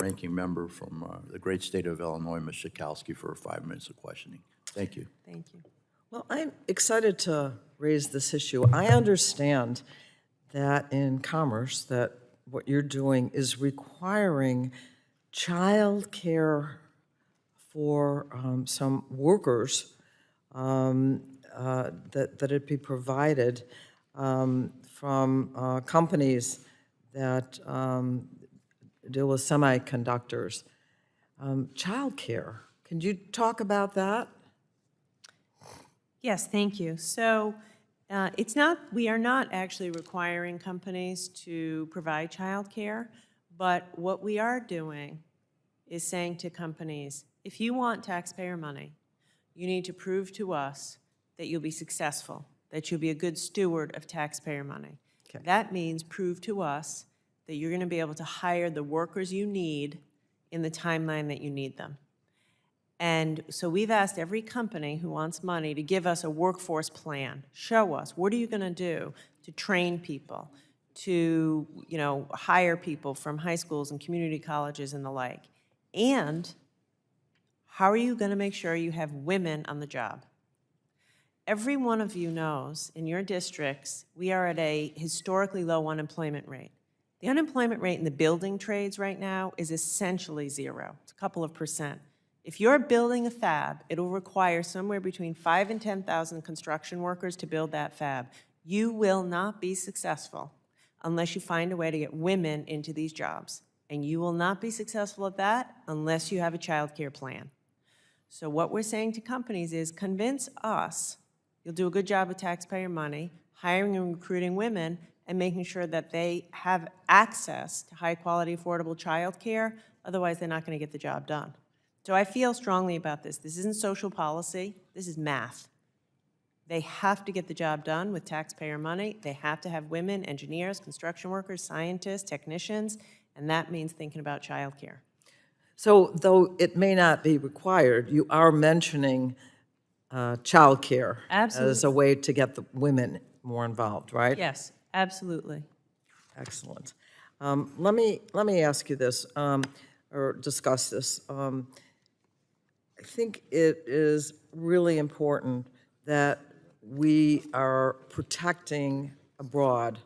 ranking member from the great state of Illinois, Ms. Schakowsky, for 5 minutes of questioning. Thank you. Thank you. Well, I'm excited to raise this issue. I understand that in commerce, that what you're doing is requiring childcare for some workers, that it be provided from companies that deal with semiconductors. Childcare, can you talk about that? Yes, thank you. So we are not actually requiring companies to provide childcare, but what we are doing is saying to companies, if you want taxpayer money, you need to prove to us that you'll be successful, that you'll be a good steward of taxpayer money. Okay. That means prove to us that you're going to be able to hire the workers you need in the timeline that you need them. And so we've asked every company who wants money to give us a workforce plan. Show us, what are you going to do to train people, to hire people from high schools and community colleges and the like? And how are you going to make sure you have women on the job? Every one of you knows in your districts, we are at a historically low unemployment rate. The unemployment rate in the building trades right now is essentially zero. It's a couple of %. If you're building a fab, it'll require somewhere between 5,000 and 10,000 construction workers to build that fab. You will not be successful unless you find a way to get women into these jobs. And you will not be successful at that unless you have a child care plan. So what we're saying to companies is convince us you'll do a good job with taxpayer money, hiring and recruiting women, and making sure that they have access to high-quality, affordable child care. Otherwise, they're not going to get the job done. So I feel strongly about this. This isn't social policy. This is math. They have to get the job done with taxpayer money. They have to have women, engineers, construction workers, scientists, technicians, and that means thinking about child care. So though it may not be required, you are mentioning child care as a way to get the women more involved, right? Yes, absolutely. Excellent. Let me ask you this, or discuss this. I think it is really important that we are protecting abroad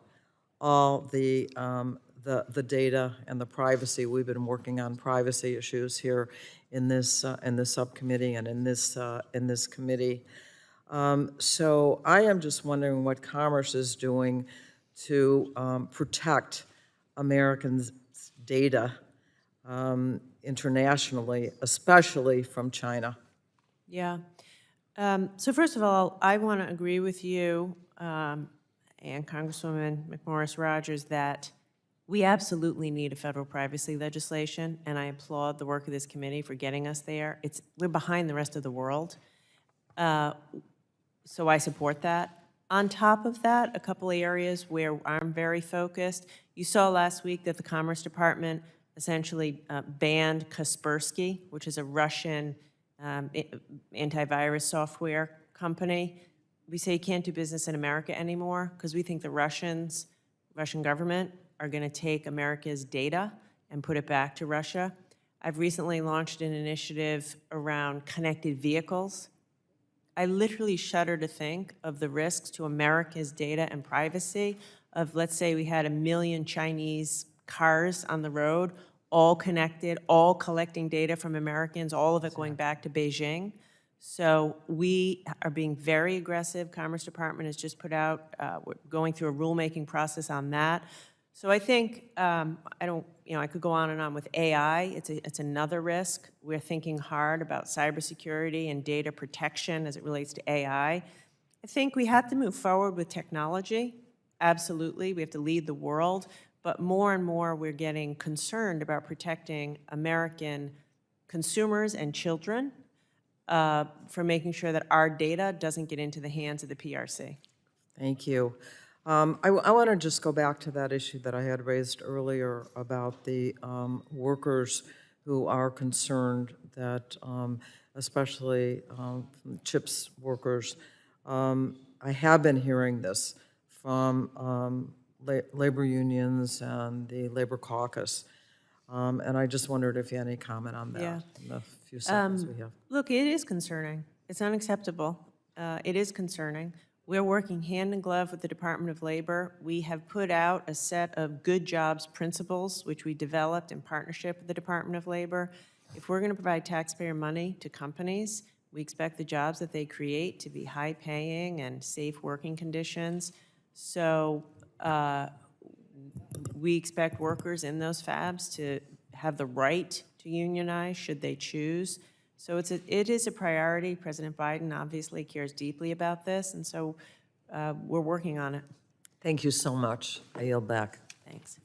all the data and the privacy. We've been working on privacy issues here in this subcommittee and in this committee. So I am just wondering what Commerce is doing to protect Americans' data internationally, especially from China. Yeah. So first of all, I want to agree with you and Congresswoman McMorris-Rodgers that we absolutely need a federal privacy legislation, and I applaud the work of this committee for getting us there. We're behind the rest of the world, so I support that. On top of that, a couple of areas where I'm very focused. You saw last week that the Commerce Department essentially banned Kaspersky, which is a Russian antivirus software company. We say you can't do business in America anymore because we think the Russian government are going to take America's data and put it back to Russia. I've recently launched an initiative around connected vehicles. I literally shudder to think of the risks to America's data and privacy of, let's say we had 1 million Chinese cars on the road, all connected, all collecting data from Americans, all of it going back to Beijing. So we are being very aggressive. Commerce Department has just put out, we're going through a rulemaking process on that. So I think, I could go on and on with AI. It's another risk. We're thinking hard about cybersecurity and data protection as it relates to AI. I think we have to move forward with technology. Absolutely, we have to lead the world. But more and more, we're getting concerned about protecting American consumers and children for making sure that our data doesn't get into the hands of the PRC. Thank you. I want to just go back to that issue that I had raised earlier about the workers who are concerned that, especially CHIPS workers, I have been hearing this from labor unions and the Labor Caucus. And I just wondered if you had any comment on that Yeah. in the few seconds we have. Look, it is concerning. It's unacceptable. It is concerning. We're working hand in glove with the Department of Labor. We have put out a set of good jobs principles, which we developed in partnership with the Department of Labor. If we're going to provide taxpayer money to companies, we expect the jobs that they create to be high-paying and safe working conditions. So we expect workers in those fabs to have the right to unionize should they choose. So it is a priority. President Biden obviously cares deeply about this, and so we're working on it. Thank you so much. I yield back. Thanks.